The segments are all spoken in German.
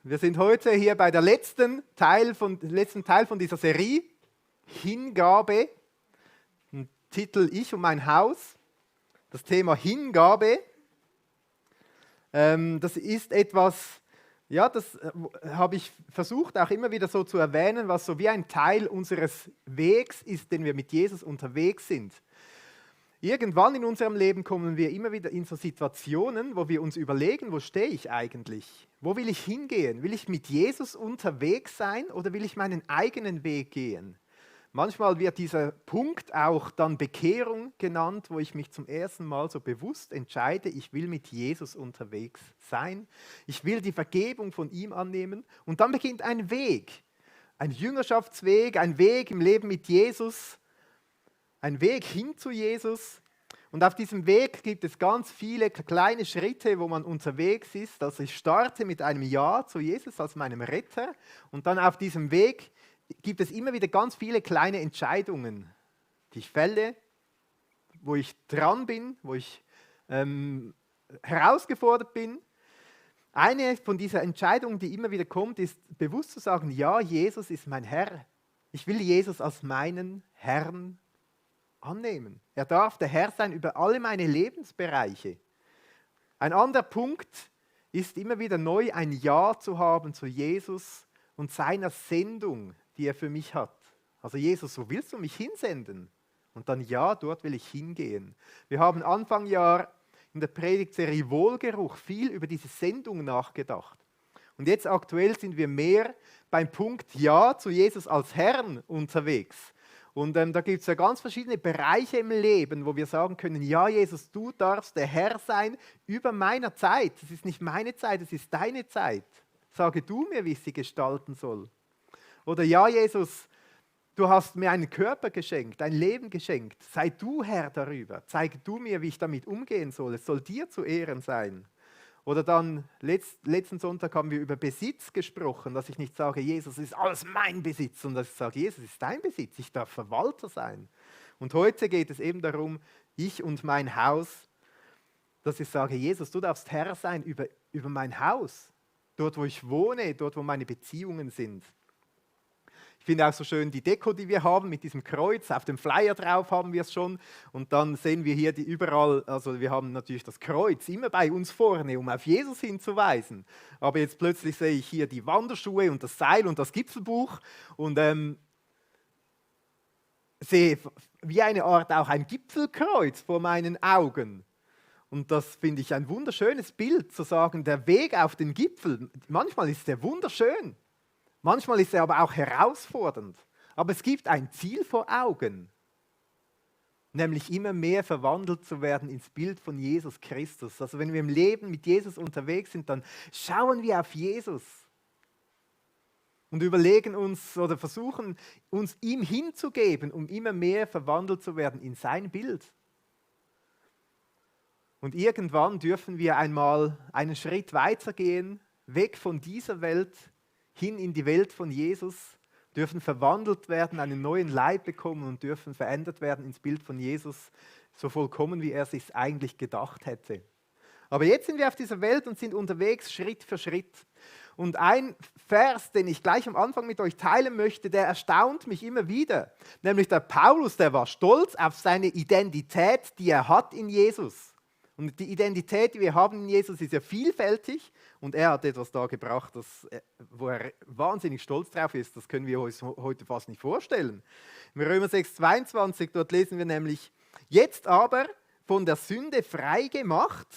Wir sind heute hier bei der letzten Teil von dieser Serie, Hingabe, Titel Ich und mein Haus. Das Thema Hingabe, das ist etwas, ja, das habe ich versucht auch immer wieder so zu erwähnen, was so wie ein Teil unseres Wegs ist, den wir mit Jesus unterwegs sind. Irgendwann in unserem Leben kommen wir immer wieder in so Situationen, wo wir uns überlegen, wo stehe ich eigentlich? Wo will ich hingehen? Will ich mit Jesus unterwegs sein oder will ich meinen eigenen Weg gehen? Manchmal wird dieser Punkt auch dann Bekehrung genannt, wo ich mich zum ersten Mal so bewusst entscheide, ich will mit Jesus unterwegs sein. Ich will die Vergebung von ihm annehmen und dann beginnt ein Weg, ein Jüngerschaftsweg, ein Weg im Leben mit Jesus, ein Weg hin zu Jesus. Und auf diesem Weg gibt es ganz viele kleine Schritte, wo man unterwegs ist. Also ich starte mit einem Ja zu Jesus als meinem Retter und dann auf diesem Weg gibt es immer wieder ganz viele kleine Entscheidungen, die ich fälle, wo ich dran bin, wo ich herausgefordert bin. Eine von diesen Entscheidungen, die immer wieder kommt, ist bewusst zu sagen, ja, Jesus ist mein Herr. Ich will Jesus als meinen Herrn annehmen. Er darf der Herr sein über alle meine Lebensbereiche. Ein anderer Punkt ist immer wieder neu ein Ja zu haben zu Jesus und seiner Sendung, die er für mich hat. Also Jesus, wo willst du mich hinsenden? Und dann ja, dort will ich hingehen. Wir haben Anfang Jahr in der Predigtserie Wohlgeruch viel über diese Sendung nachgedacht. Und jetzt aktuell sind wir mehr beim Punkt Ja zu Jesus als Herrn unterwegs. Und da gibt es ja ganz verschiedene Bereiche im Leben, wo wir sagen können, ja Jesus, du darfst der Herr sein über meiner Zeit. Es ist nicht meine Zeit, es ist deine Zeit. Sage du mir, wie ich sie gestalten soll. Oder ja Jesus, du hast mir einen Körper geschenkt, ein Leben geschenkt. Sei du Herr darüber. Zeige du mir, wie ich damit umgehen soll. Es soll dir zu Ehren sein. Oder dann, letzten Sonntag haben wir über Besitz gesprochen, dass ich nicht sage, Jesus ist alles mein Besitz, sondern dass ich sage, Jesus ist dein Besitz, ich darf Verwalter sein. Und heute geht es eben darum, ich und mein Haus, dass ich sage, Jesus, du darfst Herr sein über mein Haus, dort wo ich wohne, dort wo meine Beziehungen sind. Ich finde auch so schön die Deko, die wir haben mit diesem Kreuz. Auf dem Flyer drauf haben wir es schon. Und dann sehen wir hier überall, also wir haben natürlich das Kreuz immer bei uns vorne, um auf Jesus hinzuweisen. Aber jetzt plötzlich sehe ich hier die Wanderschuhe und das Seil und das Gipfelbuch und sehe wie eine Art auch ein Gipfelkreuz vor meinen Augen. Und das finde ich ein wunderschönes Bild, zu sagen, der Weg auf den Gipfel, manchmal ist der wunderschön. Manchmal ist er aber auch herausfordernd. Aber es gibt ein Ziel vor Augen, nämlich immer mehr verwandelt zu werden ins Bild von Jesus Christus. Also wenn wir im Leben mit Jesus unterwegs sind, dann schauen wir auf Jesus und überlegen uns oder versuchen uns ihm hinzugeben, um immer mehr verwandelt zu werden in sein Bild. Und irgendwann dürfen wir einmal einen Schritt weitergehen, weg von dieser Welt, hin in die Welt von Jesus, dürfen verwandelt werden, einen neuen Leib bekommen und dürfen verändert werden ins Bild von Jesus, so vollkommen, wie er es sich eigentlich gedacht hätte. Aber jetzt sind wir auf dieser Welt und sind unterwegs Schritt für Schritt. Und ein Vers, den ich gleich am Anfang mit euch teilen möchte, der erstaunt mich immer wieder. Nämlich der Paulus, der war stolz auf seine Identität, die er hat in Jesus. Und die Identität, die wir haben in Jesus, ist ja vielfältig. Und er hat etwas da gebracht, wo er wahnsinnig stolz drauf ist. Das können wir uns heute fast nicht vorstellen. In Römer 6,22, dort lesen wir nämlich, jetzt aber von der Sünde frei gemacht.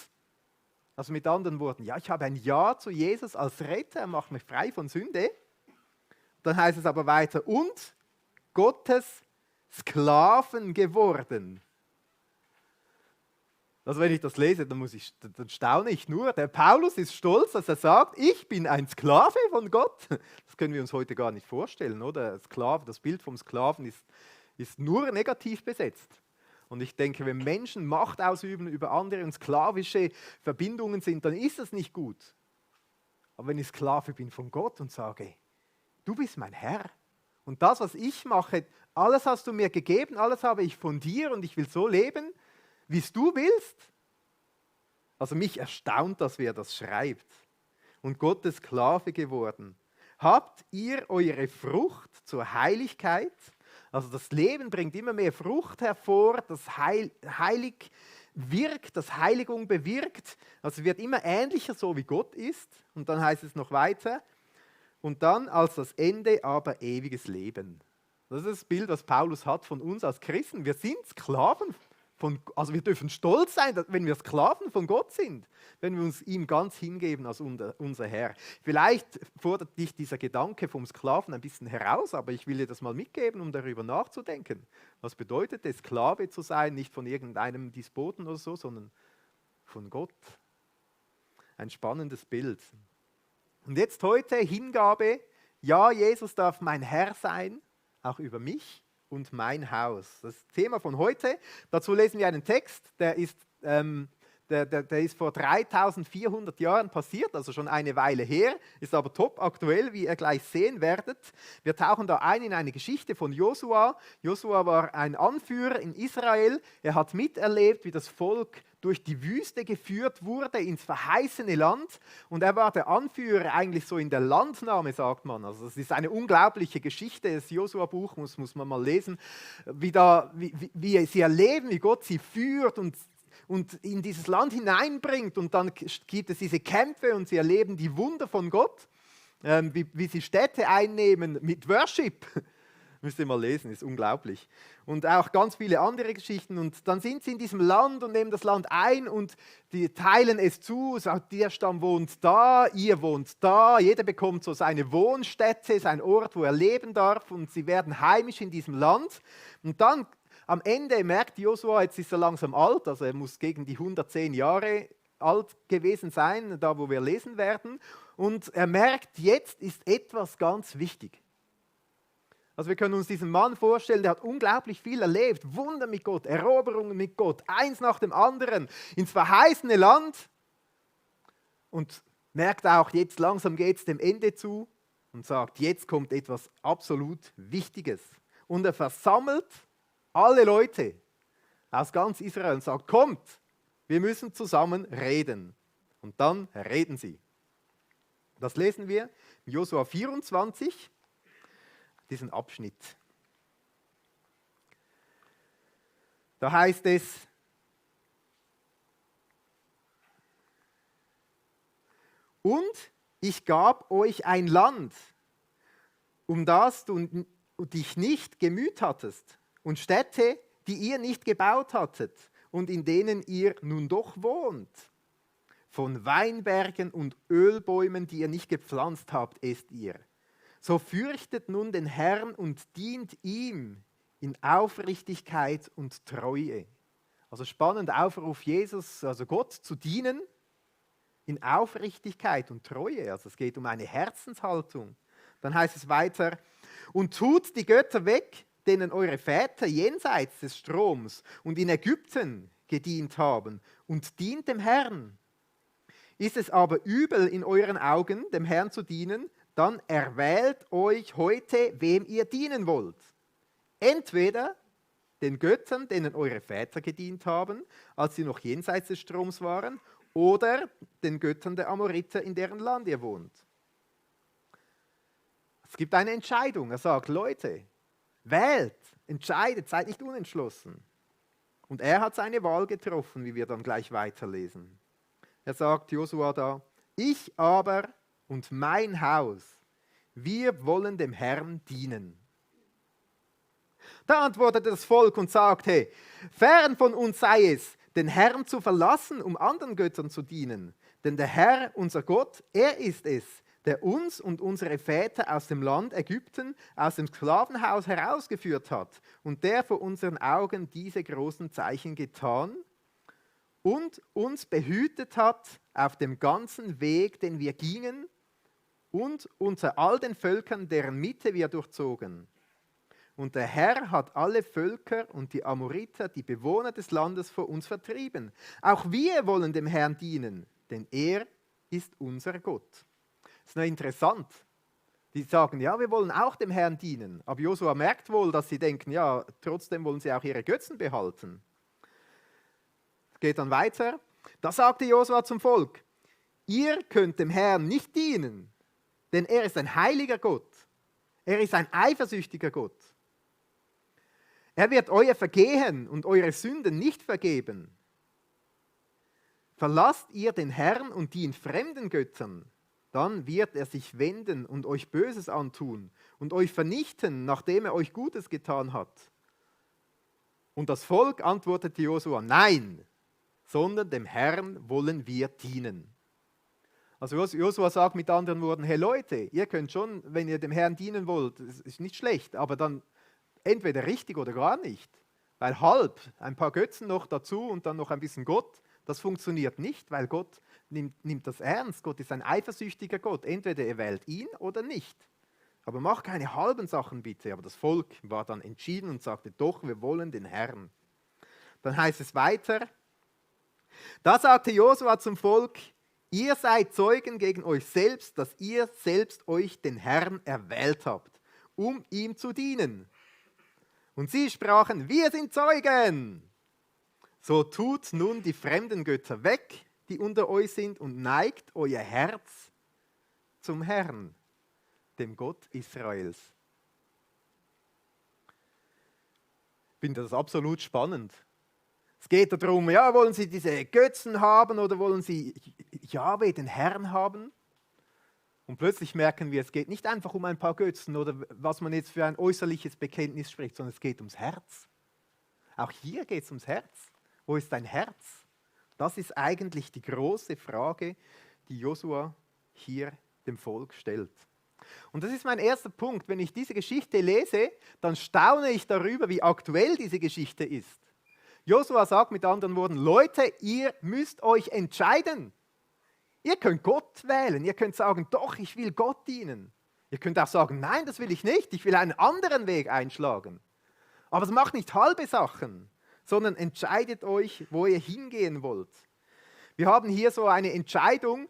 Also mit anderen Worten, ja, ich habe ein Ja zu Jesus als Retter, er macht mich frei von Sünde. Dann heißt es aber weiter, und Gottes Sklaven geworden. Also wenn ich das lese, dann staune ich nur. Der Paulus ist stolz, dass er sagt, ich bin ein Sklave von Gott. Das können wir uns heute gar nicht vorstellen, oder? Sklave, das Bild vom Sklaven ist nur negativ besetzt. Und ich denke, wenn Menschen Macht ausüben über andere und sklavische Verbindungen sind, dann ist das nicht gut. Aber wenn ich Sklave bin von Gott und sage, du bist mein Herr und das, was ich mache, alles hast du mir gegeben, alles habe ich von dir und ich will so leben, wie es du willst. Also mich erstaunt, dass wer das schreibt. und Gottes Sklave geworden. Habt ihr eure Frucht zur Heiligkeit? Also das Leben bringt immer mehr Frucht hervor, das heilig wirkt, das Heiligung bewirkt. Also wird immer ähnlicher, so wie Gott ist. Und dann heißt es noch weiter. Und dann als das Ende aber ewiges Leben. Das ist das Bild, was Paulus hat von uns als Christen. Wir sind Sklaven also wir dürfen stolz sein, wenn wir Sklaven von Gott sind, wenn wir uns ihm ganz hingeben als unser Herr. Vielleicht fordert dich dieser Gedanke vom Sklaven ein bisschen heraus, aber ich will dir das mal mitgeben, um darüber nachzudenken. Was bedeutet es, Sklave zu sein, nicht von irgendeinem Despoten oder so, sondern von Gott? Ein spannendes Bild. Und jetzt heute Hingabe. Ja, Jesus darf mein Herr sein, auch über mich und mein Haus. Das Thema von heute. Dazu lesen wir einen Text, der ist vor 3400 Jahren passiert, also schon eine Weile her, ist aber top aktuell, wie ihr gleich sehen werdet. Wir tauchen da ein in eine Geschichte von Josua. Josua war ein Anführer in Israel. Er hat miterlebt, wie das Volk durch die Wüste geführt wurde ins verheißene Land. Und er war der Anführer eigentlich so in der Landnahme, sagt man. Also es ist eine unglaubliche Geschichte, das Josua-Buch muss man mal lesen, wie sie erleben, wie Gott sie führt und in dieses Land hineinbringt. Und dann gibt es diese Kämpfe und sie erleben die Wunder von Gott, wie sie Städte einnehmen mit Worship. Müsst ihr mal lesen, ist unglaublich. Und auch ganz viele andere Geschichten. Und dann sind sie in diesem Land und nehmen das Land ein und die teilen es zu. Sagt, der Stamm wohnt da, ihr wohnt da. Jeder bekommt so seine Wohnstätte, sein Ort, wo er leben darf. Und sie werden heimisch in diesem Land. Und dann am Ende merkt Josua, jetzt ist er langsam alt, also er muss gegen die 110 Jahre alt gewesen sein, da wo wir lesen werden. Und er merkt, jetzt ist etwas ganz wichtig. Also wir können uns diesen Mann vorstellen, der hat unglaublich viel erlebt. Wunder mit Gott, Eroberungen mit Gott, eins nach dem anderen, ins verheißene Land. Und merkt auch, jetzt langsam geht es dem Ende zu und sagt, jetzt kommt etwas absolut Wichtiges. Und er versammelt alle Leute aus ganz Israel und sagt, kommt, wir müssen zusammen reden. Und dann reden sie. Das lesen wir in Josua 24, diesen Abschnitt. Da heißt es, und ich gab euch ein Land, um das du dich nicht gemüht hattest, und Städte, die ihr nicht gebaut hattet und in denen ihr nun doch wohnt. Von Weinbergen und Ölbäumen, die ihr nicht gepflanzt habt, esst ihr. So fürchtet nun den Herrn und dient ihm in Aufrichtigkeit und Treue. Also spannend, Aufruf Jesus, also Gott zu dienen in Aufrichtigkeit und Treue. Also es geht um eine Herzenshaltung. Dann heißt es weiter, und tut die Götter weg, denen eure Väter jenseits des Stroms und in Ägypten gedient haben, und dient dem Herrn. Ist es aber übel in euren Augen, dem Herrn zu dienen, dann erwählt euch heute, wem ihr dienen wollt. Entweder den Göttern, denen eure Väter gedient haben, als sie noch jenseits des Stroms waren, oder den Göttern der Amoriter, in deren Land ihr wohnt. Es gibt eine Entscheidung. Er sagt, Leute, wählt, entscheidet, seid nicht unentschlossen. Und er hat seine Wahl getroffen, wie wir dann gleich weiterlesen. Er sagt, Josua da, ich aber und mein Haus, wir wollen dem Herrn dienen. Da antwortete das Volk und sagte, fern von uns sei es, den Herrn zu verlassen, um anderen Göttern zu dienen. Denn der Herr, unser Gott, er ist es, der uns und unsere Väter aus dem Land Ägypten, aus dem Sklavenhaus herausgeführt hat und der vor unseren Augen diese großen Zeichen getan und uns behütet hat auf dem ganzen Weg, den wir gingen und unter all den Völkern, deren Mitte wir durchzogen. Und der Herr hat alle Völker und die Amoriter, die Bewohner des Landes, vor uns vertrieben. Auch wir wollen dem Herrn dienen, denn er ist unser Gott. Das ist noch interessant. Die sagen, ja, wir wollen auch dem Herrn dienen. Aber Josua merkt wohl, dass sie denken, ja, trotzdem wollen sie auch ihre Götzen behalten. Es geht dann weiter. Da sagte Josua zum Volk, Ihr könnt dem Herrn nicht dienen, denn er ist ein heiliger Gott. Er ist ein eifersüchtiger Gott. Er wird euer Vergehen und eure Sünden nicht vergeben. Verlasst ihr den Herrn und dient fremden Göttern, dann wird er sich wenden und euch Böses antun und euch vernichten, nachdem er euch Gutes getan hat. Und das Volk antwortete Josua, nein, sondern dem Herrn wollen wir dienen. Also Josua sagt mit anderen Worten, hey Leute, ihr könnt schon, wenn ihr dem Herrn dienen wollt, das ist nicht schlecht, aber dann entweder richtig oder gar nicht. Weil halb, ein paar Götzen noch dazu und dann noch ein bisschen Gott, das funktioniert nicht, weil Gott nimmt das ernst. Gott ist ein eifersüchtiger Gott. Entweder ihr wählt ihn oder nicht. Aber macht keine halben Sachen bitte. Aber das Volk war dann entschieden und sagte, doch, wir wollen den Herrn. Dann heißt es weiter, da sagte Josua zum Volk, ihr seid Zeugen gegen euch selbst, dass ihr selbst euch den Herrn erwählt habt, um ihm zu dienen. Und sie sprachen, wir sind Zeugen. So tut nun die fremden Götter weg, die unter euch sind, und neigt euer Herz zum Herrn, dem Gott Israels. Ich finde das absolut spannend. Es geht darum, ja, wollen Sie diese Götzen haben oder wollen Sie Jahwe, den Herrn, haben? Und plötzlich merken wir, es geht nicht einfach um ein paar Götzen oder was man jetzt für ein äußerliches Bekenntnis spricht, sondern es geht ums Herz. Auch hier geht es ums Herz. Wo ist dein Herz? Das ist eigentlich die große Frage, die Josua hier dem Volk stellt. Und das ist mein erster Punkt. Wenn ich diese Geschichte lese, dann staune ich darüber, wie aktuell diese Geschichte ist. Josua sagt mit anderen Worten, Leute, ihr müsst euch entscheiden. Ihr könnt Gott wählen, ihr könnt sagen, doch, ich will Gott dienen. Ihr könnt auch sagen, nein, das will ich nicht, ich will einen anderen Weg einschlagen. Aber es macht nicht halbe Sachen, sondern entscheidet euch, wo ihr hingehen wollt. Wir haben hier so eine Entscheidung,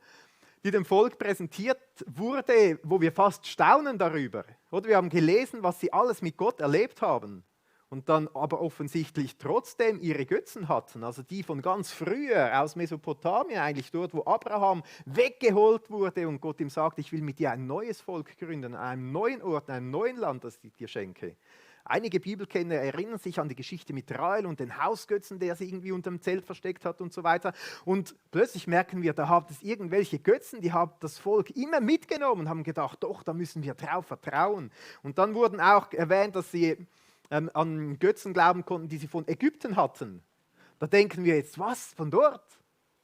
die dem Volk präsentiert wurde, wo wir fast staunen darüber. Oder wir haben gelesen, was sie alles mit Gott erlebt haben und dann aber offensichtlich trotzdem ihre Götzen hatten, also die von ganz früher aus Mesopotamien, eigentlich dort, wo Abraham weggeholt wurde und Gott ihm sagt, ich will mit dir ein neues Volk gründen, an einem neuen Ort, an einem neuen Land, das ich dir schenke. Einige Bibelkenner erinnern sich an die Geschichte mit Rahel und den Hausgötzen, der sie irgendwie unter dem Zelt versteckt hat und so weiter. Und plötzlich merken wir, da hat es irgendwelche Götzen, die hat das Volk immer mitgenommen und haben gedacht, doch, da müssen wir drauf vertrauen. Und dann wurden auch erwähnt, dass sie an Götzen glauben konnten, die sie von Ägypten hatten. Da denken wir jetzt, was, von dort?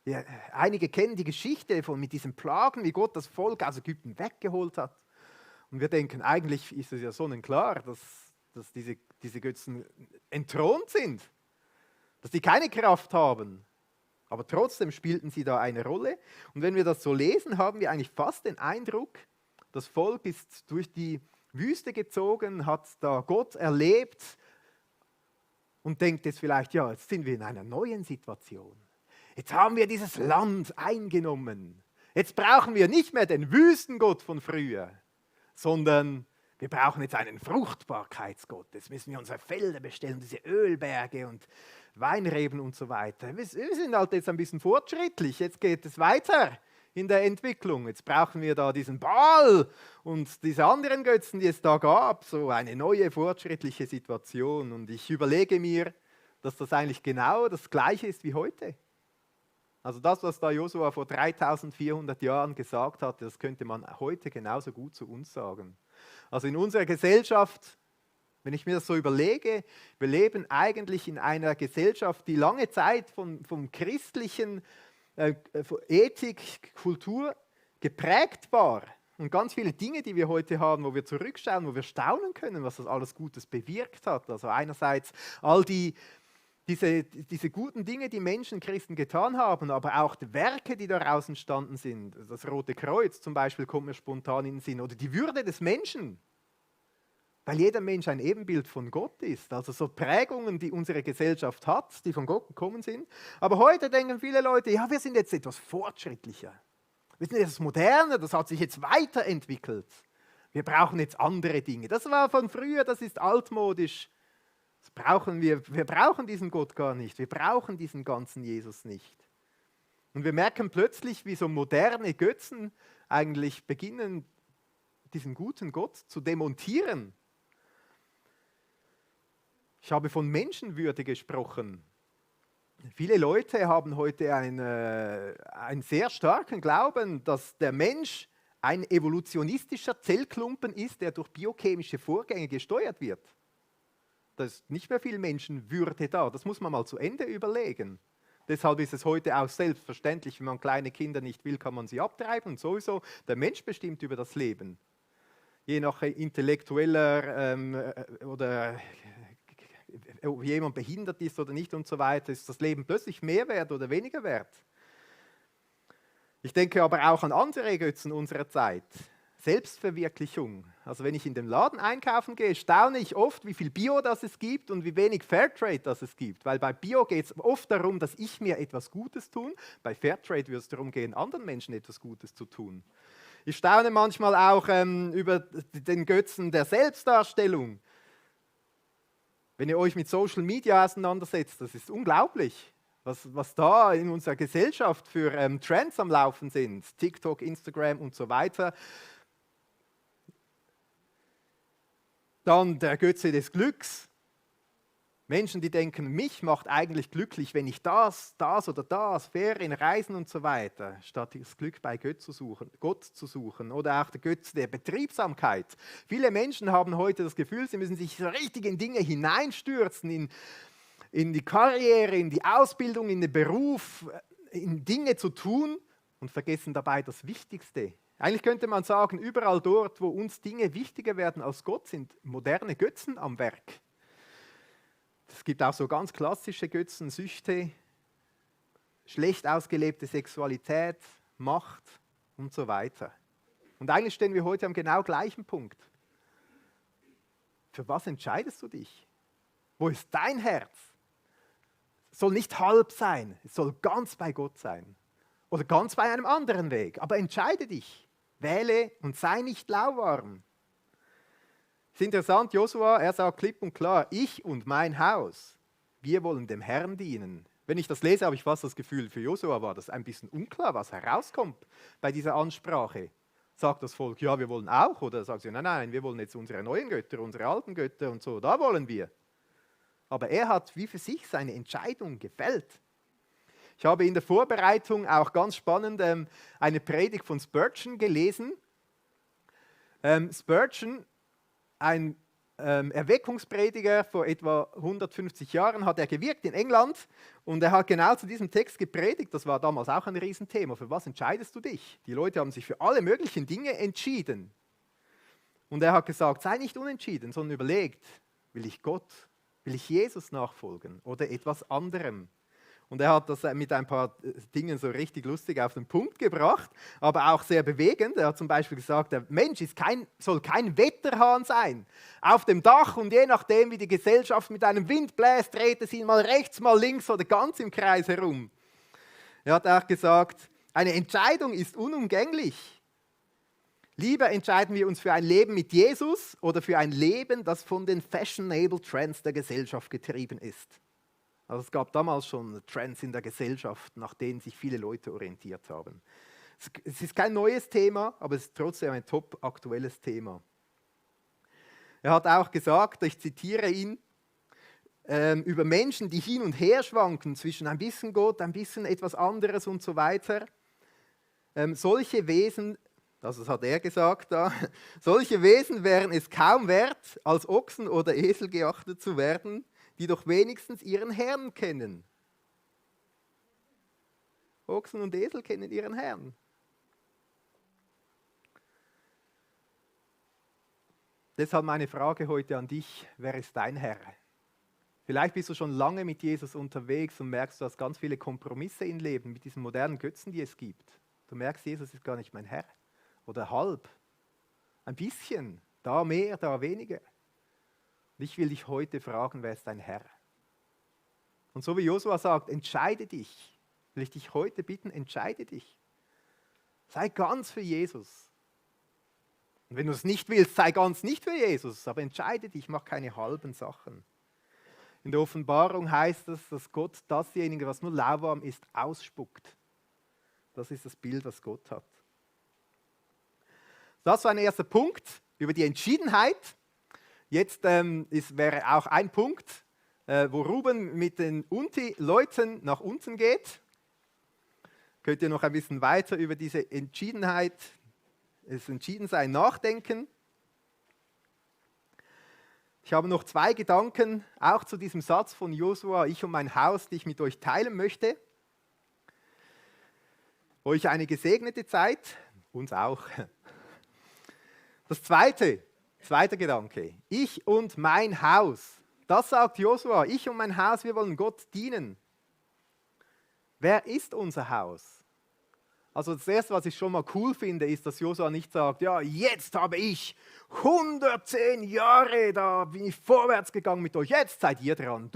Ja, einige kennen die Geschichte mit diesen Plagen, wie Gott das Volk aus Ägypten weggeholt hat. Und wir denken, eigentlich ist es ja sonnenklar, dass diese Götzen entthront sind, dass die keine Kraft haben. Aber trotzdem spielten sie da eine Rolle. Und wenn wir das so lesen, haben wir eigentlich fast den Eindruck, das Volk ist durch die Wüste gezogen, hat da Gott erlebt und denkt jetzt vielleicht, ja, jetzt sind wir in einer neuen Situation. Jetzt haben wir dieses Land eingenommen. Jetzt brauchen wir nicht mehr den Wüstengott von früher, sondern wir brauchen jetzt einen Fruchtbarkeitsgott. Jetzt müssen wir unsere Felder bestellen, diese Ölberge und Weinreben und so weiter. Wir sind halt jetzt ein bisschen fortschrittlich. Jetzt geht es weiter in der Entwicklung. Jetzt brauchen wir da diesen Baal und diese anderen Götzen, die es da gab. So eine neue fortschrittliche Situation. Und ich überlege mir, dass das eigentlich genau das Gleiche ist wie heute. Also das, was da Josua vor 3400 Jahren gesagt hat, das könnte man heute genauso gut zu uns sagen. Also in unserer Gesellschaft, wenn ich mir das so überlege, wir leben eigentlich in einer Gesellschaft, die lange Zeit vom christlichen Ethik, Kultur geprägt war. Und ganz viele Dinge, die wir heute haben, wo wir zurückschauen, wo wir staunen können, was das alles Gutes bewirkt hat. Also einerseits all diese guten Dinge, die Menschen, Christen getan haben, aber auch die Werke, die daraus entstanden sind. Das Rote Kreuz zum Beispiel kommt mir spontan in den Sinn. Oder die Würde des Menschen, weil jeder Mensch ein Ebenbild von Gott ist. Also so Prägungen, die unsere Gesellschaft hat, die von Gott gekommen sind. Aber heute denken viele Leute, ja, wir sind jetzt etwas fortschrittlicher. Wir sind etwas moderner, das hat sich jetzt weiterentwickelt. Wir brauchen jetzt andere Dinge. Das war von früher, das ist altmodisch. Wir brauchen diesen Gott gar nicht. Wir brauchen diesen ganzen Jesus nicht. Und wir merken plötzlich, wie so moderne Götzen eigentlich beginnen, diesen guten Gott zu demontieren. Ich habe von Menschenwürde gesprochen. Viele Leute haben heute einen sehr starken Glauben, dass der Mensch ein evolutionistischer Zellklumpen ist, der durch biochemische Vorgänge gesteuert wird. Da ist nicht mehr viel Menschenwürde da. Das muss man mal zu Ende überlegen. Deshalb ist es heute auch selbstverständlich, wenn man kleine Kinder nicht will, kann man sie abtreiben. Und sowieso, der Mensch bestimmt über das Leben. Je nach intellektueller oder ob jemand behindert ist oder nicht und so weiter, ist das Leben plötzlich mehr wert oder weniger wert. Ich denke aber auch an andere Götzen unserer Zeit. Selbstverwirklichung. Also wenn ich in den Laden einkaufen gehe, staune ich oft, wie viel Bio das es gibt und wie wenig Fairtrade das es gibt. Weil bei Bio geht es oft darum, dass ich mir etwas Gutes tue. Bei Fairtrade wird es darum gehen, anderen Menschen etwas Gutes zu tun. Ich staune manchmal auch über den Götzen der Selbstdarstellung. Wenn ihr euch mit Social Media auseinandersetzt, das ist unglaublich, was da in unserer Gesellschaft für Trends am Laufen sind. TikTok, Instagram und so weiter. Dann der Götze des Glücks. Menschen, die denken, mich macht eigentlich glücklich, wenn ich das oder das, Ferien, Reisen und so weiter, statt das Glück bei Gott zu suchen. Oder auch der Götze der Betriebsamkeit. Viele Menschen haben heute das Gefühl, sie müssen sich so richtig in Dinge hineinstürzen, in die Karriere, in die Ausbildung, in den Beruf, in Dinge zu tun und vergessen dabei das Wichtigste. Eigentlich könnte man sagen, überall dort, wo uns Dinge wichtiger werden als Gott, sind moderne Götzen am Werk. Es gibt auch so ganz klassische Götzen, Süchte, schlecht ausgelebte Sexualität, Macht und so weiter. Und eigentlich stehen wir heute am genau gleichen Punkt. Für was entscheidest du dich? Wo ist dein Herz? Es soll nicht halb sein, es soll ganz bei Gott sein. Oder ganz bei einem anderen Weg. Aber entscheide dich, wähle und sei nicht lauwarm. Es ist interessant, Josua, er sagt klipp und klar, ich und mein Haus, wir wollen dem Herrn dienen. Wenn ich das lese, habe ich fast das Gefühl, für Josua war das ein bisschen unklar, was herauskommt bei dieser Ansprache. Sagt das Volk, ja, wir wollen auch, oder sagt sie, nein, wir wollen jetzt unsere neuen Götter, unsere alten Götter und so, da wollen wir. Aber er hat wie für sich seine Entscheidung gefällt. Ich habe in der Vorbereitung auch ganz spannend eine Predigt von Spurgeon gelesen. Spurgeon, ein Erweckungsprediger vor etwa 150 Jahren, hat er gewirkt in England und er hat genau zu diesem Text gepredigt. Das war damals auch ein Riesenthema. Für was entscheidest du dich? Die Leute haben sich für alle möglichen Dinge entschieden. Und er hat gesagt, sei nicht unentschieden, sondern überlegt, will ich Gott, will ich Jesus nachfolgen oder etwas anderem? Und er hat das mit ein paar Dingen so richtig lustig auf den Punkt gebracht, aber auch sehr bewegend. Er hat zum Beispiel gesagt, der Mensch soll kein Wetterhahn sein. Auf dem Dach und je nachdem, wie die Gesellschaft mit einem Wind bläst, dreht es ihn mal rechts, mal links oder ganz im Kreis herum. Er hat auch gesagt, eine Entscheidung ist unumgänglich. Lieber entscheiden wir uns für ein Leben mit Jesus oder für ein Leben, das von den fashionable Trends der Gesellschaft getrieben ist. Also es gab damals schon Trends in der Gesellschaft, nach denen sich viele Leute orientiert haben. Es ist kein neues Thema, aber es ist trotzdem ein top aktuelles Thema. Er hat auch gesagt, ich zitiere ihn, über Menschen, die hin und her schwanken zwischen ein bisschen Gott, ein bisschen etwas anderes und so weiter. Solche Wesen, das hat er gesagt da, solche Wesen wären es kaum wert, als Ochsen oder Esel geachtet zu werden, die doch wenigstens ihren Herrn kennen. Ochsen und Esel kennen ihren Herrn. Deshalb meine Frage heute an dich, wer ist dein Herr? Vielleicht bist du schon lange mit Jesus unterwegs und merkst, du hast ganz viele Kompromisse im Leben mit diesen modernen Götzen, die es gibt. Du merkst, Jesus ist gar nicht mein Herr. Oder halb. Ein bisschen. Da mehr, da weniger. Ich will dich heute fragen, wer ist dein Herr? Und so wie Josua sagt, entscheide dich. Will ich dich heute bitten, entscheide dich. Sei ganz für Jesus. Und wenn du es nicht willst, sei ganz nicht für Jesus, aber entscheide dich, mach keine halben Sachen. In der Offenbarung heißt es, dass Gott dasjenige, was nur lauwarm ist, ausspuckt. Das ist das Bild, was Gott hat. Das war ein erster Punkt über die Entschiedenheit. Jetzt wäre auch ein Punkt, wo Ruben mit den Unti-Leuten nach unten geht. Könnt ihr noch ein bisschen weiter über diese Entschiedenheit, das Entschiedensein nachdenken. Ich habe noch 2 Gedanken, auch zu diesem Satz von Josua, ich und mein Haus, die ich mit euch teilen möchte. Euch eine gesegnete Zeit, uns auch. Das zweiter Gedanke, ich und mein Haus. Das sagt Josua, ich und mein Haus, wir wollen Gott dienen. Wer ist unser Haus? Also das Erste, was ich schon mal cool finde, ist, dass Josua nicht sagt, ja, jetzt habe ich 110 Jahre, da bin ich vorwärts gegangen mit euch, jetzt seid ihr dran,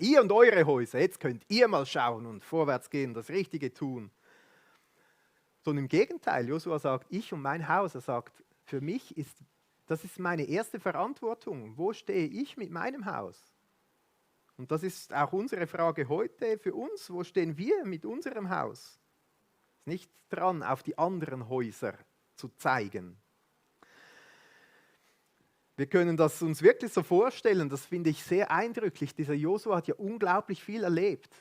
ihr und eure Häuser, jetzt könnt ihr mal schauen und vorwärts gehen, das Richtige tun. Sondern im Gegenteil, Josua sagt, ich und mein Haus, er sagt, für mich das ist meine erste Verantwortung. Wo stehe ich mit meinem Haus? Und das ist auch unsere Frage heute für uns. Wo stehen wir mit unserem Haus? Es ist nicht dran, auf die anderen Häuser zu zeigen. Wir können das uns wirklich so vorstellen, das finde ich sehr eindrücklich. Dieser Josua hat ja unglaublich viel erlebt.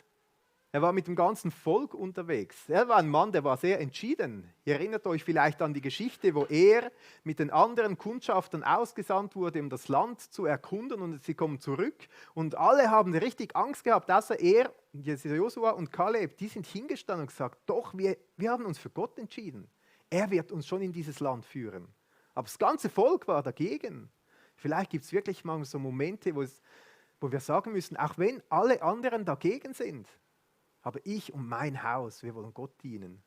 Er war mit dem ganzen Volk unterwegs. Er war ein Mann, der war sehr entschieden. Ihr erinnert euch vielleicht an die Geschichte, wo er mit den anderen Kundschaftern ausgesandt wurde, um das Land zu erkunden, und sie kommen zurück und alle haben richtig Angst gehabt, außer er, Josua und Kaleb, die sind hingestanden und gesagt, doch, wir haben uns für Gott entschieden. Er wird uns schon in dieses Land führen. Aber das ganze Volk war dagegen. Vielleicht gibt es wirklich mal so Momente, wo wir sagen müssen, auch wenn alle anderen dagegen sind, aber ich und mein Haus, wir wollen Gott dienen.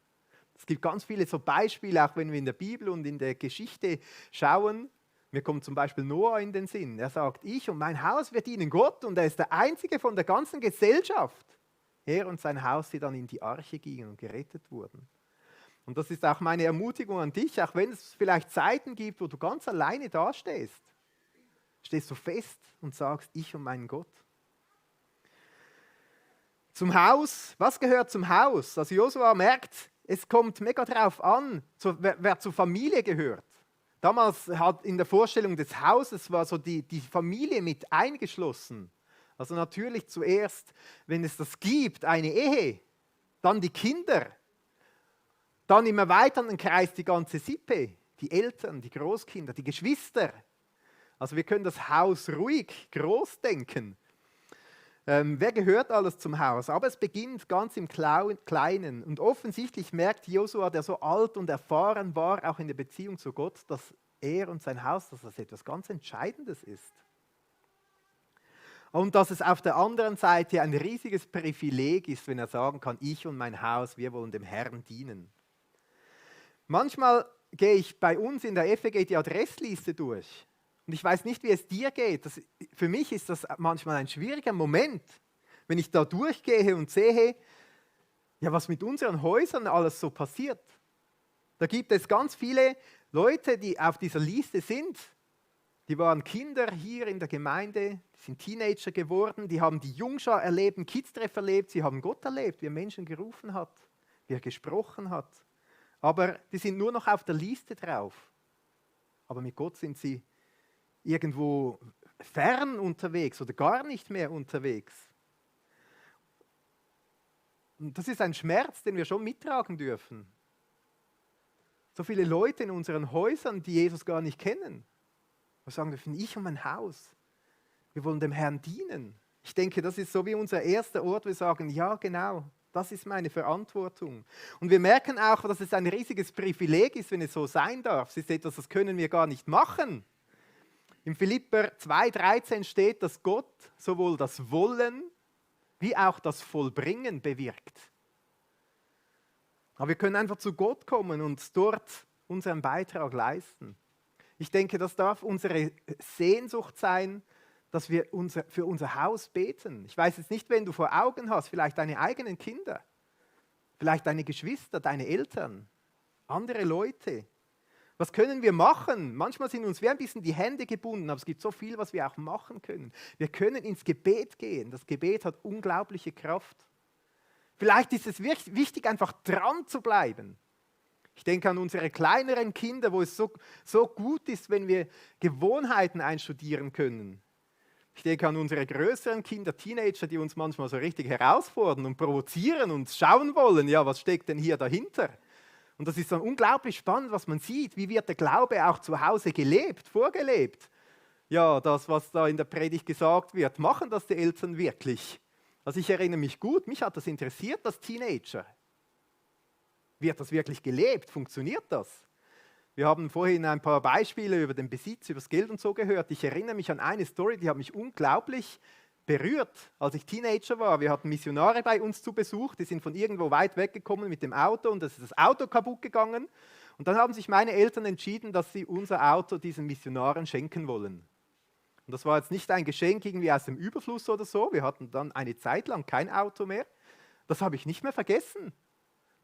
Es gibt ganz viele so Beispiele, auch wenn wir in der Bibel und in der Geschichte schauen. Mir kommt zum Beispiel Noah in den Sinn. Er sagt, ich und mein Haus, wir dienen Gott, und er ist der Einzige von der ganzen Gesellschaft. Er und sein Haus, die dann in die Arche gingen und gerettet wurden. Und das ist auch meine Ermutigung an dich, auch wenn es vielleicht Zeiten gibt, wo du ganz alleine dastehst. Stehst du fest und sagst, ich und mein Gott. Zum Haus, was gehört zum Haus? Also Josua merkt, es kommt mega drauf an, wer zur Familie gehört. Damals hat in der Vorstellung des Hauses war so die Familie mit eingeschlossen. Also natürlich zuerst, wenn es das gibt, eine Ehe, dann die Kinder, dann im erweiterten Kreis die ganze Sippe, die Eltern, die Großkinder, die Geschwister. Also wir können das Haus ruhig groß denken. Wer gehört alles zum Haus? Aber es beginnt ganz im Kleinen. Und offensichtlich merkt Josua, der so alt und erfahren war, auch in der Beziehung zu Gott, dass er und sein Haus, dass das etwas ganz Entscheidendes ist. Und dass es auf der anderen Seite ein riesiges Privileg ist, wenn er sagen kann, ich und mein Haus, wir wollen dem Herrn dienen. Manchmal gehe ich bei uns in der FEG die Adressliste durch. Und ich weiß nicht, wie es dir geht. Für mich ist das manchmal ein schwieriger Moment, wenn ich da durchgehe und sehe, ja, was mit unseren Häusern alles so passiert. Da gibt es ganz viele Leute, die auf dieser Liste sind. Die waren Kinder hier in der Gemeinde, die sind Teenager geworden, die haben die Jungschar erlebt, Kids-Treff erlebt, sie haben Gott erlebt, wie er Menschen gerufen hat, wie er gesprochen hat. Aber die sind nur noch auf der Liste drauf. Aber mit Gott sind sie irgendwo fern unterwegs oder gar nicht mehr unterwegs. Und das ist ein Schmerz, den wir schon mittragen dürfen. So viele Leute in unseren Häusern, die Jesus gar nicht kennen. Wir sagen dürfen, ich und mein Haus, wir wollen dem Herrn dienen. Ich denke, das ist so wie unser erster Ort, wir sagen, ja genau, das ist meine Verantwortung. Und wir merken auch, dass es ein riesiges Privileg ist, wenn es so sein darf. Es ist etwas, das können wir gar nicht machen. Im Philipper 2,13 steht, dass Gott sowohl das Wollen wie auch das Vollbringen bewirkt. Aber wir können einfach zu Gott kommen und dort unseren Beitrag leisten. Ich denke, das darf unsere Sehnsucht sein, dass wir für unser Haus beten. Ich weiß jetzt nicht, wen du vor Augen hast, vielleicht deine eigenen Kinder, vielleicht deine Geschwister, deine Eltern, andere Leute. Was können wir machen? Manchmal sind uns wie ein bisschen die Hände gebunden, aber es gibt so viel, was wir auch machen können. Wir können ins Gebet gehen. Das Gebet hat unglaubliche Kraft. Vielleicht ist es wichtig, einfach dran zu bleiben. Ich denke an unsere kleineren Kinder, wo es so gut ist, wenn wir Gewohnheiten einstudieren können. Ich denke an unsere größeren Kinder, Teenager, die uns manchmal so richtig herausfordern und provozieren und schauen wollen, ja, was steckt denn hier dahinter? Und das ist dann unglaublich spannend, was man sieht. Wie wird der Glaube auch zu Hause gelebt, vorgelebt? Ja, das, was da in der Predigt gesagt wird, machen das die Eltern wirklich? Also ich erinnere mich gut, mich hat das interessiert als Teenager. Wird das wirklich gelebt? Funktioniert das? Wir haben vorhin ein paar Beispiele über den Besitz, über das Geld und so gehört. Ich erinnere mich an eine Story, die hat mich unglaublich berührt, als ich Teenager war. Wir hatten Missionare bei uns zu Besuch, die sind von irgendwo weit weggekommen mit dem Auto und das ist das Auto kaputt gegangen. Und dann haben sich meine Eltern entschieden, dass sie unser Auto diesen Missionaren schenken wollen. Und das war jetzt nicht ein Geschenk irgendwie aus dem Überfluss oder so. Wir hatten dann eine Zeit lang kein Auto mehr. Das habe ich nicht mehr vergessen.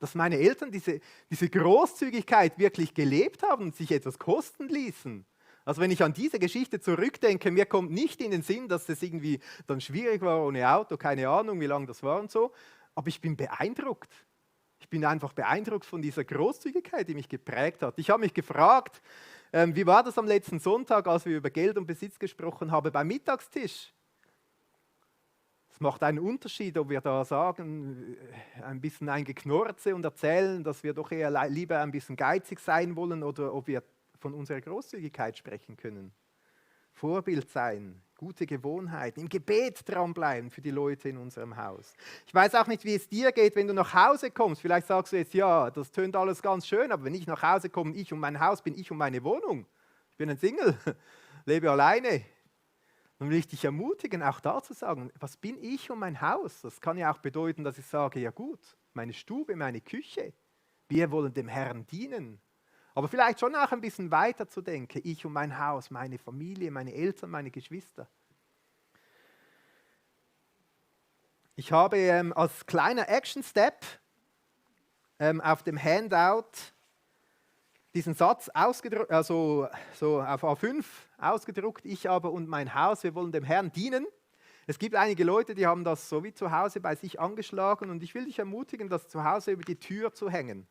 Dass meine Eltern diese Großzügigkeit wirklich gelebt haben und sich etwas kosten ließen. Also wenn ich an diese Geschichte zurückdenke, mir kommt nicht in den Sinn, dass es irgendwie dann schwierig war ohne Auto, keine Ahnung, wie lange das war und so. Aber ich bin beeindruckt. Ich bin einfach beeindruckt von dieser Großzügigkeit, die mich geprägt hat. Ich habe mich gefragt, wie war das am letzten Sonntag, als wir über Geld und Besitz gesprochen haben, beim Mittagstisch? Es macht einen Unterschied, ob wir da sagen, ein bisschen ein Geknorze und erzählen, dass wir doch eher lieber ein bisschen geizig sein wollen oder ob wir von unserer Großzügigkeit sprechen können. Vorbild sein, gute Gewohnheiten, im Gebet dranbleiben für die Leute in unserem Haus. Ich weiß auch nicht, wie es dir geht, wenn du nach Hause kommst. Vielleicht sagst du jetzt, ja, das tönt alles ganz schön, aber wenn ich nach Hause komme, ich und mein Haus, bin ich und meine Wohnung. Ich bin ein Single, lebe alleine. Dann will ich dich ermutigen, auch da zu sagen, was bin ich und mein Haus? Das kann ja auch bedeuten, dass ich sage, ja gut, meine Stube, meine Küche, wir wollen dem Herrn dienen. Aber vielleicht schon auch ein bisschen weiter zu denken, ich und mein Haus, meine Familie, meine Eltern, meine Geschwister. Ich habe als kleiner Action-Step auf dem Handout diesen Satz ausgedruckt, also so auf A5 ausgedruckt, ich aber und mein Haus, wir wollen dem Herrn dienen. Es gibt einige Leute, die haben das so wie zu Hause bei sich angeschlagen und ich will dich ermutigen, das zu Hause über die Tür zu hängen.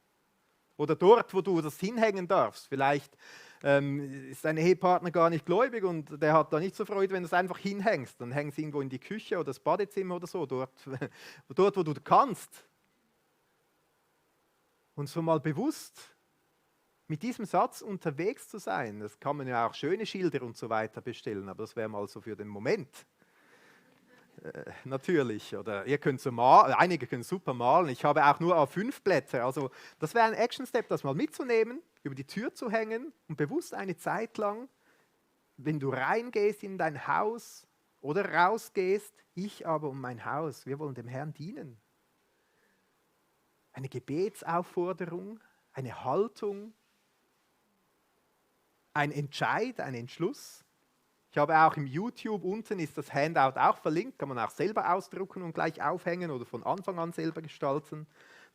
Oder dort, wo du das hinhängen darfst. Vielleicht ist dein Ehepartner gar nicht gläubig und der hat da nicht so Freude, wenn du es einfach hinhängst. Dann hängst du irgendwo in die Küche oder das Badezimmer oder so, dort wo du kannst. Und so mal bewusst mit diesem Satz unterwegs zu sein. Das kann man ja auch schöne Schilder und so weiter bestellen, aber das wäre mal so für den Moment. Natürlich. Oder ihr könnt so malen, einige können super malen. Ich habe auch nur A5 Blätter. Also das wäre ein Action-Step, das mal mitzunehmen, über die Tür zu hängen und bewusst eine Zeit lang, wenn du reingehst in dein Haus oder rausgehst, ich aber und mein Haus, wir wollen dem Herrn dienen. Eine Gebetsaufforderung, eine Haltung, ein Entscheid, ein Entschluss. Ich habe auch im YouTube, unten ist das Handout auch verlinkt, kann man auch selber ausdrucken und gleich aufhängen oder von Anfang an selber gestalten.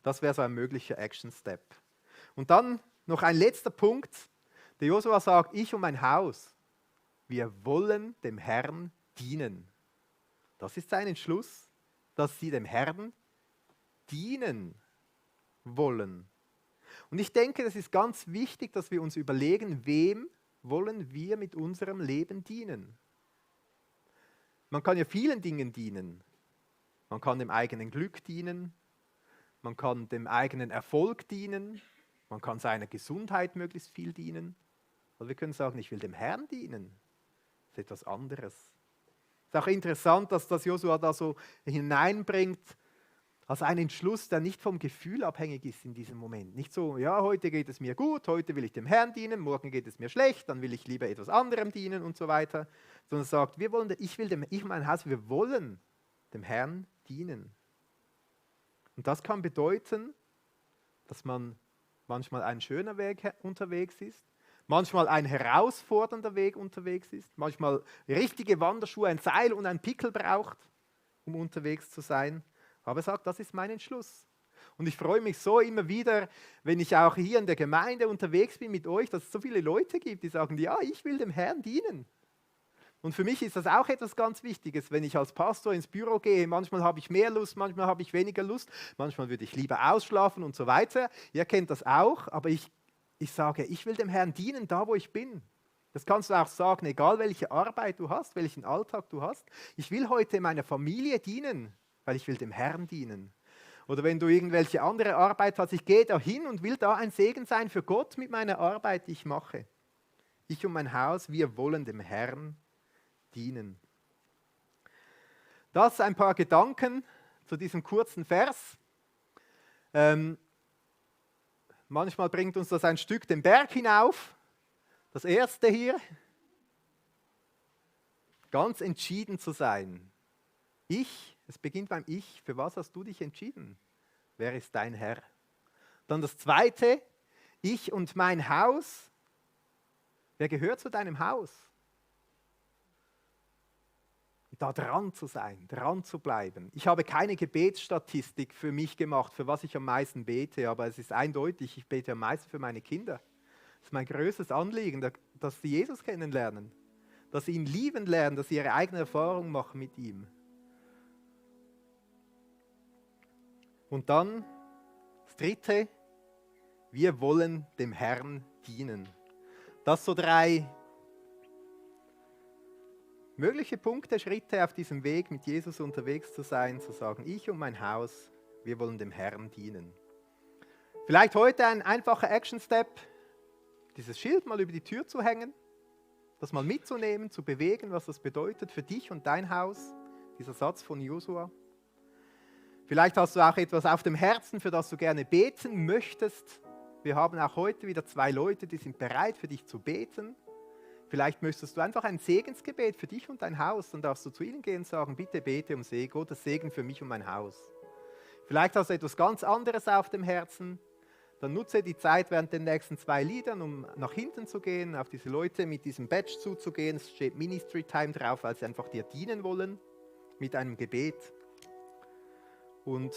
Das wäre so ein möglicher Action-Step. Und dann noch ein letzter Punkt. Der Josua sagt, ich und mein Haus, wir wollen dem Herrn dienen. Das ist sein Entschluss, dass sie dem Herrn dienen wollen. Und ich denke, das ist ganz wichtig, dass wir uns überlegen, wem wollen wir mit unserem Leben dienen. Man kann ja vielen Dingen dienen. Man kann dem eigenen Glück dienen, man kann dem eigenen Erfolg dienen, man kann seiner Gesundheit möglichst viel dienen. Also wir können sagen, ich will dem Herrn dienen. Das ist etwas anderes. Es ist auch interessant, dass das Josua da so hineinbringt, als einen Entschluss, der nicht vom Gefühl abhängig ist in diesem Moment. Nicht so, ja, heute geht es mir gut, heute will ich dem Herrn dienen, morgen geht es mir schlecht, dann will ich lieber etwas anderem dienen und so weiter. Sondern sagt, ich und mein Haus, wir wollen dem Herrn dienen. Und das kann bedeuten, dass man manchmal ein schöner Weg unterwegs ist, manchmal ein herausfordernder Weg unterwegs ist, manchmal richtige Wanderschuhe, ein Seil und ein Pickel braucht, um unterwegs zu sein. Aber er sagt, das ist mein Entschluss. Und ich freue mich so immer wieder, wenn ich auch hier in der Gemeinde unterwegs bin mit euch, dass es so viele Leute gibt, die sagen, ja, ich will dem Herrn dienen. Und für mich ist das auch etwas ganz Wichtiges, wenn ich als Pastor ins Büro gehe. Manchmal habe ich mehr Lust, manchmal habe ich weniger Lust, manchmal würde ich lieber ausschlafen und so weiter. Ihr kennt das auch, aber ich sage, ich will dem Herrn dienen, da wo ich bin. Das kannst du auch sagen, egal welche Arbeit du hast, welchen Alltag du hast. Ich will heute meiner Familie dienen, weil ich will dem Herrn dienen. Oder wenn du irgendwelche andere Arbeit hast, ich gehe da hin und will da ein Segen sein für Gott mit meiner Arbeit, die ich mache. Ich und mein Haus, wir wollen dem Herrn dienen. Das ein paar Gedanken zu diesem kurzen Vers. Manchmal bringt uns das ein Stück den Berg hinauf. Das erste hier, ganz entschieden zu sein. Es beginnt beim Ich. Für was hast du dich entschieden? Wer ist dein Herr? Dann das zweite, ich und mein Haus. Wer gehört zu deinem Haus? Da dran zu sein, dran zu bleiben. Ich habe keine Gebetsstatistik für mich gemacht, für was ich am meisten bete, aber es ist eindeutig, ich bete am meisten für meine Kinder. Das ist mein größtes Anliegen, dass sie Jesus kennenlernen, dass sie ihn lieben lernen, dass sie ihre eigene Erfahrung machen mit ihm. Und dann das dritte, wir wollen dem Herrn dienen. Das so 3 mögliche Punkte, Schritte auf diesem Weg, mit Jesus unterwegs zu sein, zu sagen, ich und mein Haus, wir wollen dem Herrn dienen. Vielleicht heute ein einfacher Action-Step, dieses Schild mal über die Tür zu hängen, das mal mitzunehmen, zu bewegen, was das bedeutet für dich und dein Haus, dieser Satz von Josua. Vielleicht hast du auch etwas auf dem Herzen, für das du gerne beten möchtest. Wir haben auch heute wieder 2 Leute, die sind bereit, für dich zu beten. Vielleicht möchtest du einfach ein Segensgebet für dich und dein Haus. Dann darfst du zu ihnen gehen und sagen, bitte bete um Segen, Gottes Segen für mich und mein Haus. Vielleicht hast du etwas ganz anderes auf dem Herzen. Dann nutze die Zeit während den nächsten 2 Liedern, um nach hinten zu gehen, auf diese Leute mit diesem Badge zuzugehen. Es steht Ministry Time drauf, weil sie einfach dir dienen wollen mit einem Gebet. Und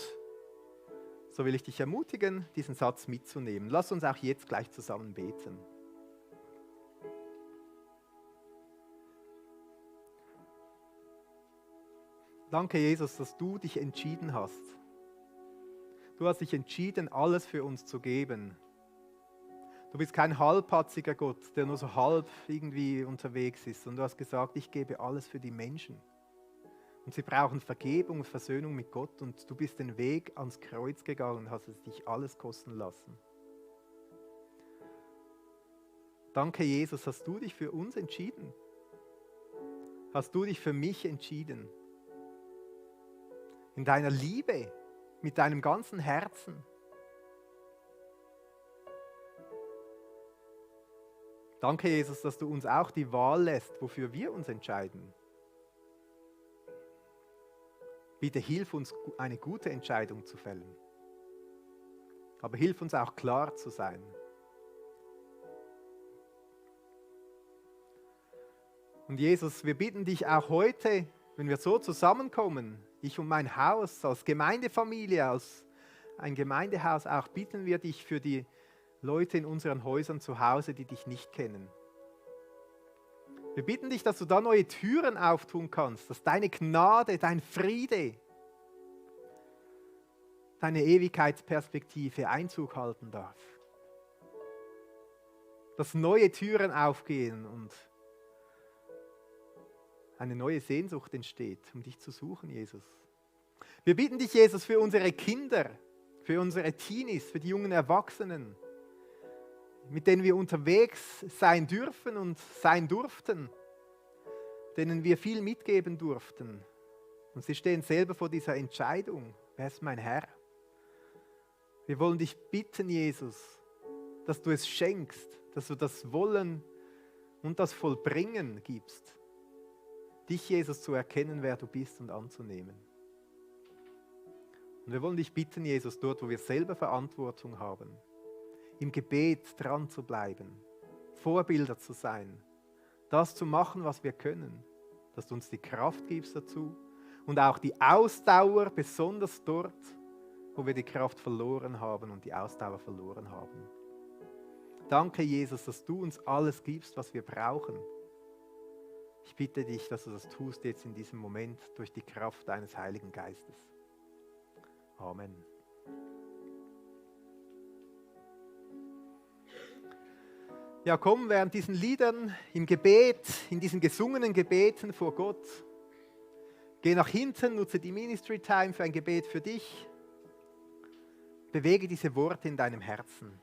so will ich dich ermutigen, diesen Satz mitzunehmen. Lass uns auch jetzt gleich zusammen beten. Danke, Jesus, dass du dich entschieden hast. Du hast dich entschieden, alles für uns zu geben. Du bist kein halbpatziger Gott, der nur so halb irgendwie unterwegs ist. Und du hast gesagt, ich gebe alles für die Menschen. Und sie brauchen Vergebung und Versöhnung mit Gott. Und du bist den Weg ans Kreuz gegangen und hast es dich alles kosten lassen. Danke, Jesus, hast du dich für uns entschieden. Hast du dich für mich entschieden. In deiner Liebe, mit deinem ganzen Herzen. Danke, Jesus, dass du uns auch die Wahl lässt, wofür wir uns entscheiden. Bitte hilf uns, eine gute Entscheidung zu fällen. Aber hilf uns auch klar zu sein. Und Jesus, wir bitten dich auch heute, wenn wir so zusammenkommen, ich und mein Haus, als Gemeindefamilie, als ein Gemeindehaus auch, bitten wir dich für die Leute in unseren Häusern zu Hause, die dich nicht kennen. Wir bitten dich, dass du da neue Türen auftun kannst, dass deine Gnade, dein Friede, deine Ewigkeitsperspektive Einzug halten darf. Dass neue Türen aufgehen und eine neue Sehnsucht entsteht, um dich zu suchen, Jesus. Wir bitten dich, Jesus, für unsere Kinder, für unsere Teenies, für die jungen Erwachsenen, mit denen wir unterwegs sein dürfen und sein durften, denen wir viel mitgeben durften. Und sie stehen selber vor dieser Entscheidung. Wer ist mein Herr? Wir wollen dich bitten, Jesus, dass du es schenkst, dass du das Wollen und das Vollbringen gibst. Dich, Jesus, zu erkennen, wer du bist und anzunehmen. Und wir wollen dich bitten, Jesus, dort, wo wir selber Verantwortung haben, im Gebet dran zu bleiben, Vorbilder zu sein, das zu machen, was wir können, dass du uns die Kraft gibst dazu und auch die Ausdauer, besonders dort, wo wir die Kraft verloren haben und die Ausdauer verloren haben. Danke, Jesus, dass du uns alles gibst, was wir brauchen. Ich bitte dich, dass du das tust jetzt in diesem Moment durch die Kraft deines Heiligen Geistes. Amen. Ja, komm während diesen Liedern im Gebet, in diesen gesungenen Gebeten vor Gott. Geh nach hinten, nutze die Ministry Time für ein Gebet für dich. Bewege diese Worte in deinem Herzen.